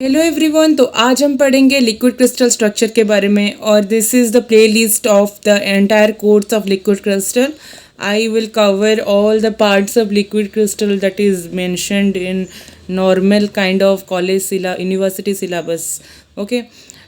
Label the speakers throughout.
Speaker 1: Hello everyone, तो आज हम पढ़ेंगे लिक्विड क्रिस्टल स्ट्रक्चर के बारे में और this is the playlist of the entire course of liquid crystal. I will cover all the parts of liquid crystal that is mentioned in normal kind of college university syllabus. Okay.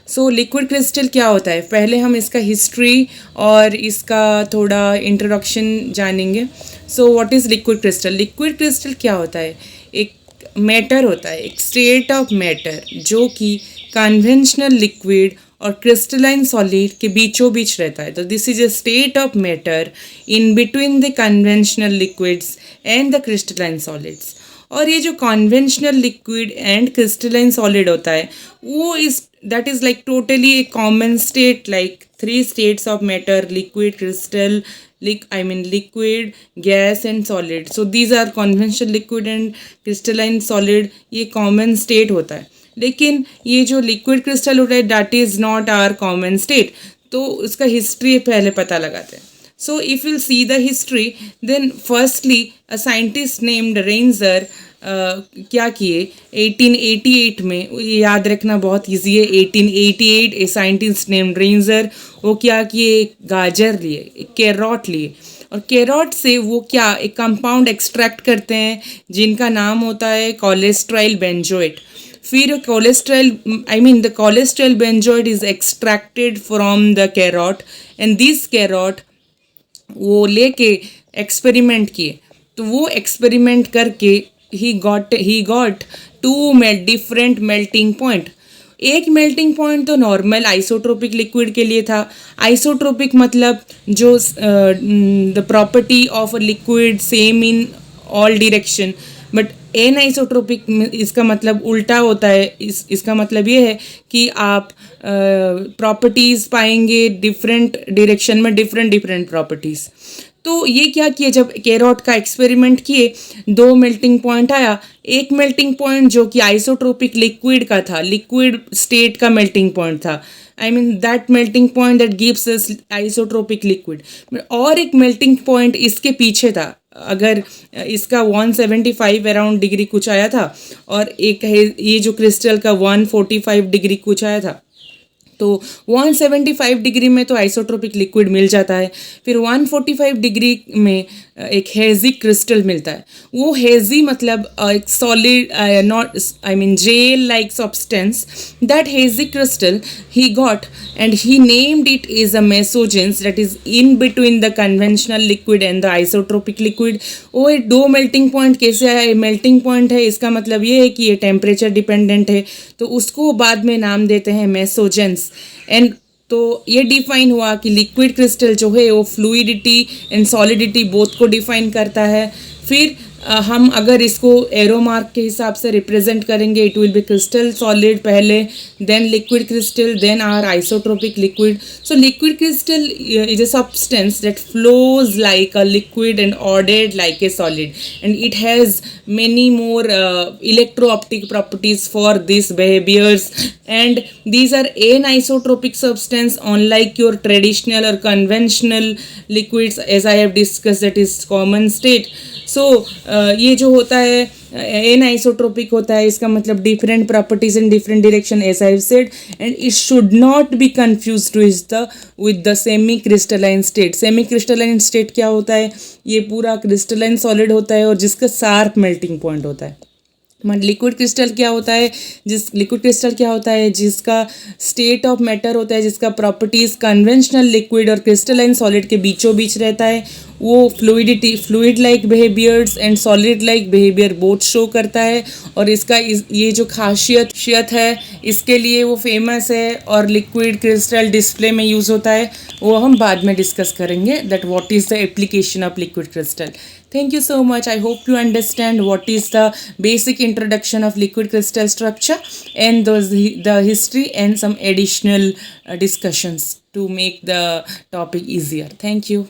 Speaker 1: So liquid crystal क्या होता है, पहले हम इसका history और इसका थोड़ा introduction जानेंगे. So what is liquid crystal? Liquid crystal क्या होता है? एक मैटर होता है, एक स्टेट ऑफ मैटर जो कि कन्वेंशनल लिक्विड और क्रिस्टलाइन सॉलिड के बीचों बीच रहता है. तो this is a state of matter in between the conventional liquids and the crystalline solids. और ये जो conventional liquid and crystalline solid होता है वो is that is like totally a common state, like three states of matter: liquid, crystal, liquid, gas and solid. So these are conventional liquid and crystalline solid. ये common state होता है. लेकिन ये जो liquid crystal होता है that is not our common state. तो उसका history पहले पता लगाते हैं. So if you see the history, then firstly a scientist named Reinzer क्या किए 1888 में, ये याद रखना बहुत ईजी है. 1888 ए साइंटिस्ट नेम रेंजर, वो क्या किए, एक गाजर लिए, एक कैरोट लिए और कैरोट से वो क्या एक कंपाउंड एक्सट्रैक्ट करते हैं जिनका नाम होता है कोलेस्ट्रॉल बेंजोएट. फिर cholesterol the cholesterol benzoate is extracted from the carrot and this carrot वो लेके एक्सपेरिमेंट किए. तो वो एक्सपेरिमेंट करके he got two different melting point. एक मेल्टिंग पॉइंट तो नॉर्मल आइसोट्रोपिक लिक्विड के लिए था. आइसोट्रोपिक मतलब जो the property of a liquid same in all direction. But anisotropic इसका मतलब उल्टा होता है. इसका मतलब ये है कि आप प्रॉपर्टीज़ पाएंगे डिफरेंट डायरेक्शन में, डिफरेंट प्रॉपर्टीज़. तो ये क्या किए, जब कैरोट का एक्सपेरिमेंट किए दो मेल्टिंग पॉइंट आया. एक मेल्टिंग पॉइंट जो कि आइसोट्रोपिक लिक्विड का था, लिक्विड स्टेट का मेल्टिंग पॉइंट था. That melting point that gives us isotropic liquid. और एक मेल्टिंग पॉइंट इसके पीछे था. अगर इसका 175 अराउंड डिग्री कुछ आया था और एक है ये जो क्रिस्टल का 145 डिग्री कुछ आया था. तो 175 डिग्री में तो आइसोट्रोपिक लिक्विड मिल जाता है. फिर 145 डिग्री में एक हेजी क्रिस्टल मिलता है. वो हेजी मतलब एक solid not gel like substance. That hazy crystal he got and he named it is a mesogens that is in between the conventional liquid and the isotropic liquid. वो एक दो melting point कैसे आया, ये melting point है, इसका मतलब ये है कि ये टेम्परेचर डिपेंडेंट है. तो उसको बाद में नाम देते हैं मेसोजेंस. एंड तो ये डिफाइन हुआ कि लिक्विड क्रिस्टल जो है वो फ्लूइडिटी एंड सॉलिडिटी बोथ को डिफाइन करता है. फिर हम अगर इसको एरो मार्क के हिसाब से रिप्रेजेंट करेंगे, it will be crystal solid पहले, then liquid crystal, then our isotropic liquid. So liquid crystal is a substance that flows like a liquid and ordered like a solid and it has many more electro-optic properties for these behaviors, and these are anisotropic substance unlike your traditional or conventional liquids as I have discussed, that is common state. So ये जो होता है anisotropic होता है, इसका मतलब different properties in different direction as I have said, and it should not be confused with the semi crystalline state. Semi crystalline state क्या होता है, ये पूरा क्रिस्टलाइन सॉलिड होता है और जिसका शार्प मेल्टिंग पॉइंट होता है. लिक्विड क्रिस्टल क्या होता है, जिसका स्टेट ऑफ मैटर होता है, जिसका प्रॉपर्टीज़ कन्वेंशनल लिक्विड और क्रिस्टलाइन सॉलिड के बीचों बीच रहता है. वो fluid like behaviours and solid like behaviour both show करता है. और इसका ये जो खासियत है इसके लिए वो फेमस है और लिक्विड क्रिस्टल डिस्प्ले में यूज़ होता है. वो हम बाद में डिस्कस करेंगे that what is the application of liquid crystal. Thank you so much. I hope you understand what is the basic introduction of liquid crystal structure and the history and some additional discussions to make the topic easier. Thank you.